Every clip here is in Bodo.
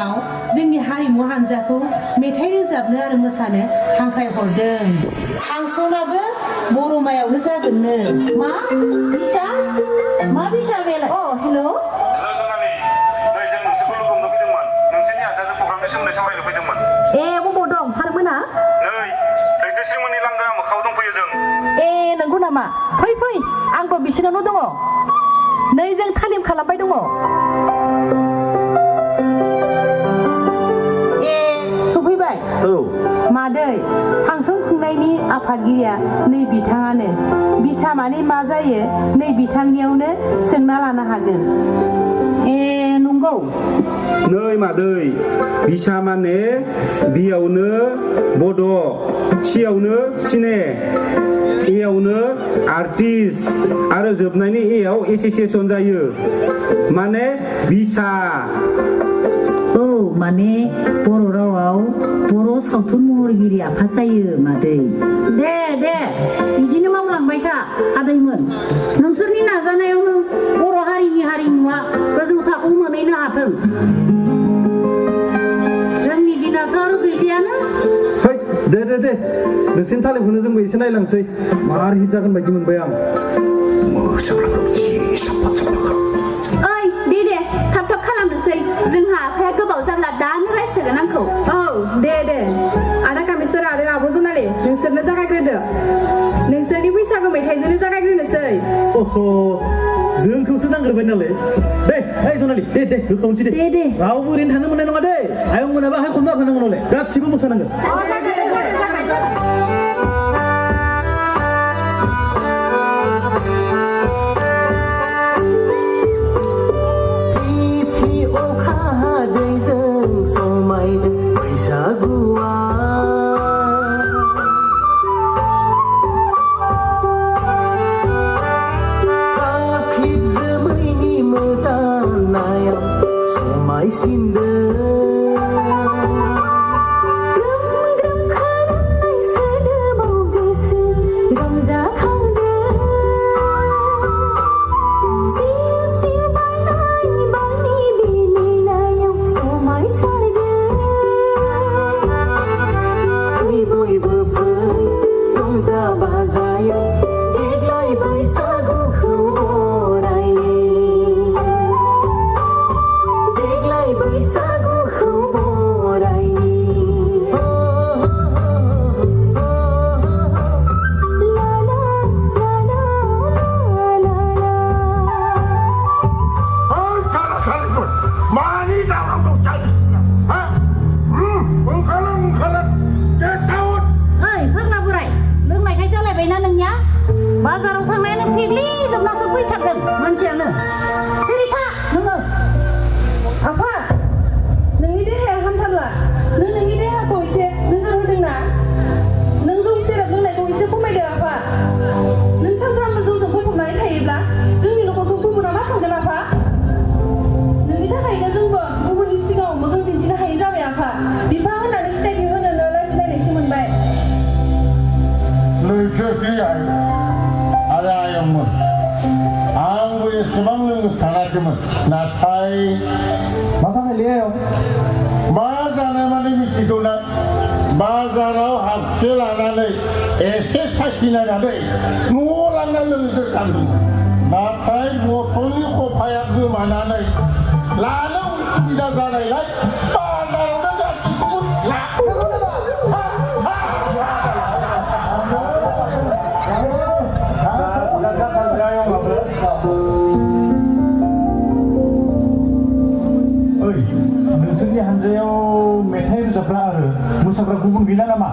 गामियाव जोंनि हारिमु हान्जाखौ मेथाइ रोजाबनो आरो मोसानो हांख्राय हरदों। फांसनाबो बर'मायावनो जागोननो। मा बिसा? मा बिसा बेलाय? अ हेल'। हेल' जनालि, नै जों नोंसोरखौ लोगो हमनो फैदोंमोन। नोंसोरनि हान्जाजों प्रग्रामनि सोमोन्दै सावरायनो फैदोंमोन। ए बबाव दं सारमोना? नै लैथोसिमोननि लांगोना मोखाङाव दंफैयो जों। ए नंगौ नामा? फै फै आंबो बिसोरनावनो दङ। नै जों थालिम खालामबाय दङ। ए सफैबाय? औ मादै फांसन खुंनायनि आफादगिरिया नै बिथाङानो। बिसा माने मा जायो नै बिथांनियावनो सोंना लानो हागोन। ए नंगौ। नै मादै बिसा माने बियावनो बड' सियावनो सिने एयावनो आर्टिस्ट आरो जोबनायनि एयाव एसोसिएसन जायो माने बिसा। औ माने बर' रावाव बर' सावथुन महरगिरि आफाद जायो मादै। दे दे बिदिनो मावलांबाय था आदैमोन। नोंसोरनि नाजानायावनो बर' हारिनि हारिमुवा गोजौ थाखोआव मोनहैनो हाथों। जोंनि दिनाथ' आरो गैलियानो। है दे नोंसिनि थालिमखौनो जोंबो एसे नायलांसै मार हिट जागोन बायदि मोनबाय आं। ओइ दे थाब थाब खालामनोसै। जोंहा आफाया गोबाव जाब्ला दानो रायसिगोन आंखौ। औ दे आदा कामेस्वर आरो आब' जनालि नोंसोरनो जागायग्रोदो। नोंसोरनि बैसागु मेथाइजोंनो जागायग्रोनोसै। अह जोंखौसो नांग्रोबाय नालाय। दे जनालि दे होखावनोसै दे रावबो ओरैनो थानो मोननाय नङा दे। आयं मोनाबा हाय खमना होनांगौ नालाय गासिबो मोसानांगोन। बाजाराव थांनायानो फिग्लि जोबनासो फैथारदों मानसियानो। सिरि था नोङो। आफा नोंनि देहाया हामथारला। नोंनि देहाखौ एसे नोजोर होदोंना? नों जौ सेरेब लोंनायखौ एसे खमायदो आफा। नों सानफ्रामबो जौजों फैफबनानै थायोब्ला जोंनि न'खरखौ गुबुना मा सानगोन आफा? नोंनि थाखायनो जोंबो गुबुननि सिगाङाव मोखां दिन्थिनो हायै जाबाय आफा। बिफा होननानै सिनायथि होनोनो लाजिलायनायसो मोनबाय। आरो आयंमोन आंबो एसेबां लोंनो सानाखैमोन नाथाय मा जानायलै आयं? मा जानाय माने मिथिगौ ना? बाजाराव हाबसे लानानै एसे साखिनायनानै न'आव लांना लोंनो सानदोंमोन। नाथाय बथलनि खफाया गोमानानै लानो उसुबिदा जानायलाय बाजारावनो गासिखौबो नोंसोरनि हान्जायाव मेथाइ रोजाबग्रा आरो मोसाग्रा गुबुन गैला नामा?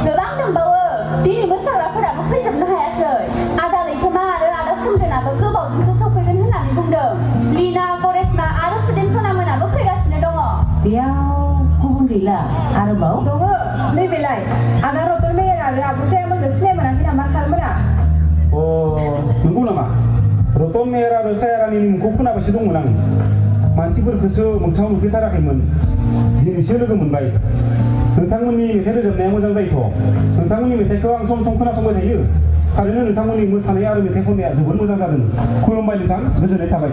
गोबां दंबावो। दिनै मोसाग्राफोराबो फैजोबनो हायासै। आदा लैथोमा आरो आदा सोमदोनाबो गोबावजोंसो सफैगोन होननानै बुंदों। लिना करेसमा आरो सुदेमसना मोनाबो फैगासिनो दङ। बेयाव गुबुन गैला आरोबाव? दङ नैबेलाय आदा रतन मेयर आरो आब' सायामोनखौ सिनाय मोनाखै नामा सारमोना? अ नंगौ नामा? रतन मेयर आरो सायारानिनि मुंखौ खोनाबायसो दंमोन आं। मानसिफोरखौसो मोगथाङाव नुफेरथाराखैमोन। दिनैसो लोगो मोनबाय। नोंथांमोननि मेथाइ रोजाबनाया मोजां जायोथ'। नोंथांमोननि मेथाइखौ आं सम सम खोनासंबाय थायो। थारैनो नोंथांमोननि मोसानाय आरो मेथाइ खननाया जोबोद मोजां जादों। खुलुमबाय नोंथां, गोजोननाय थाबाय।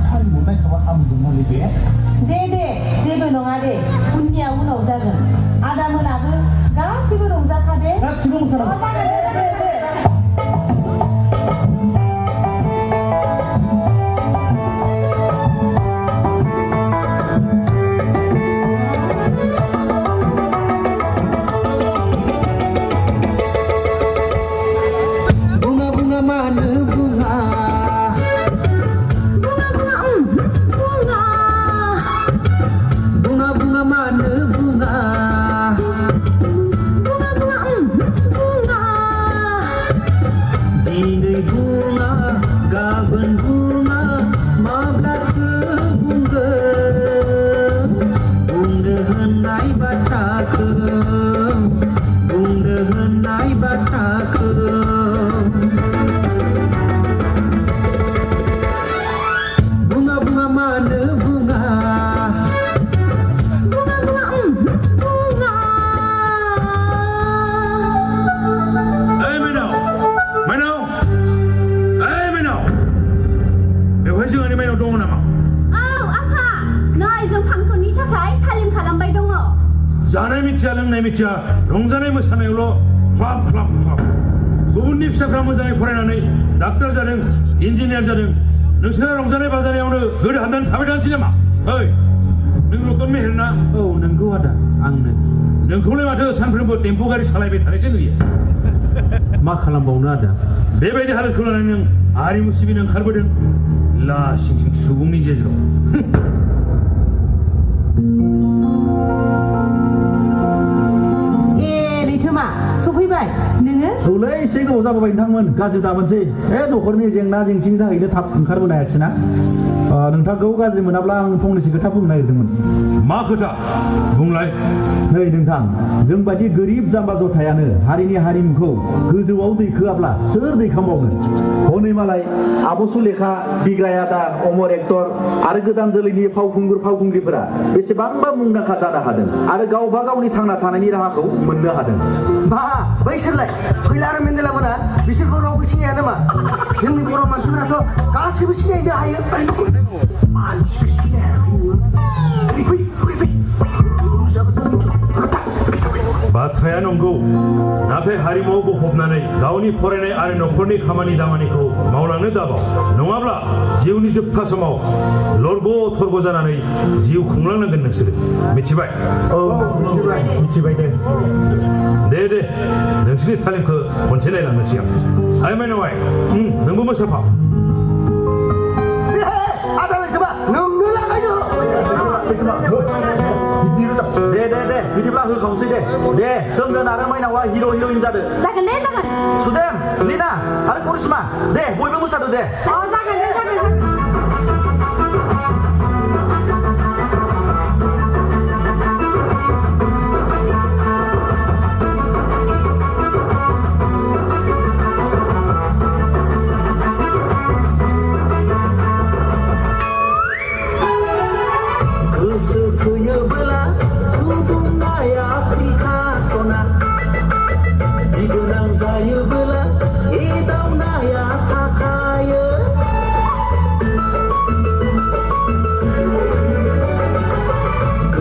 हारिमु नायखाबा हामगोन नालाय बे दे जेबो नङा दे उननिया उनाव जागोन आदा मोनाबो गासिबो रंजाखादे गासिबो मोसानांगौ जानाय मिथिया लोंनाय मिथिया रंजानाय मोसानायावल' ख्लाब ख्लाब ख्लाब गुबुननि फिसाफ्रा मोजाङै फरायनानै डाक्टर जादों इन्जिनियार जादों नोंसोरा रंजानाय बाजानायावनो गोदो हाबनानै थाबाय थानोसै नामा ओइ नों रतन मेहेर ना औ नंगौ आदा आंनो नोंखौलाय माथो सानफ्रोमबो टेम्पु गारि सालायबाय थानायसो नुयो मा खालामबावनो आदा बेबायदि हालोदखौ लानानै नों हारिमु सिबिनो ओंखारबोदों लासिं सिं सुबुंनि गेजेराव सफैबाय नोङो औलै एसे गोबाव जाबोबाय नोंथांमोन गाज्रि दामोनसै न'खरनि जेंना जेंसिनि थाखायनो थाब ओंखारबोनो हायाखिसै ना नोंथांखौ गाज्रि मोनाब्ला आं फंनैसो खोथा बुंनो नागिरदोंमोन मा खोथा बुंलाय नै नोंथां जों बायदि गोरिब जाम्बा जथायानो हारिनि हारिमुखौ गोजौआव दैखोआब्ला सोर दैखांबावनो हनै मालाय आब' सुलेखा बिग्राय आदा अमर एक्टर आरो गोदान जोलैनि फावखुंगुर फावखुंग्रिफोरा बेसेबांबा मुंदांखा जानो हादों आरो गावबा गावनि थांना थानायनि राहाखौ मोननो हादों बा बैसोरलाय फैला आरो मेन्देला मोना बिसोरखौ रावबो सिनाया नामा जोंनि बर' मानसिफोराथ' गासिबो सिनायनो हायो मानसिखौ सिनायाखै बाथ्राया नंगौ नाथाय हारिमुआव गफबनानै गावनि फरायनाय आरो न'खरनि खामानि दामानिखौ मावलांनो दाबाव नङाब्ला जिउनि जोबथा समाव लरग' थरग' जानानै जिउ खुंलांनांगोन नोंसोरो मिथिबाय औ मिथिबाय दे नोंसोरनि तालिमखौ खनसे नायलांनोसै आं आइ माइनावाय नोंबो मोसाफा दे बिदिब्ला होखावसै दे सोमदोन आरो माइनावा हिर' हिर'इन जादों जागोन दे जागोन सुदेम लिना आरो करिश्मा दे बयबो मोसादो दे जागोन दे जागोन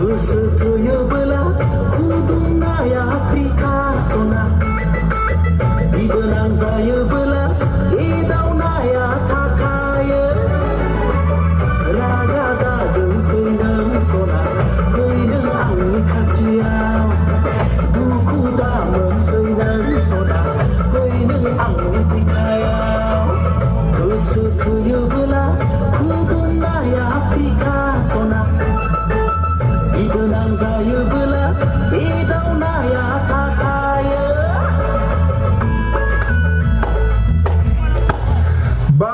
Gosto que eu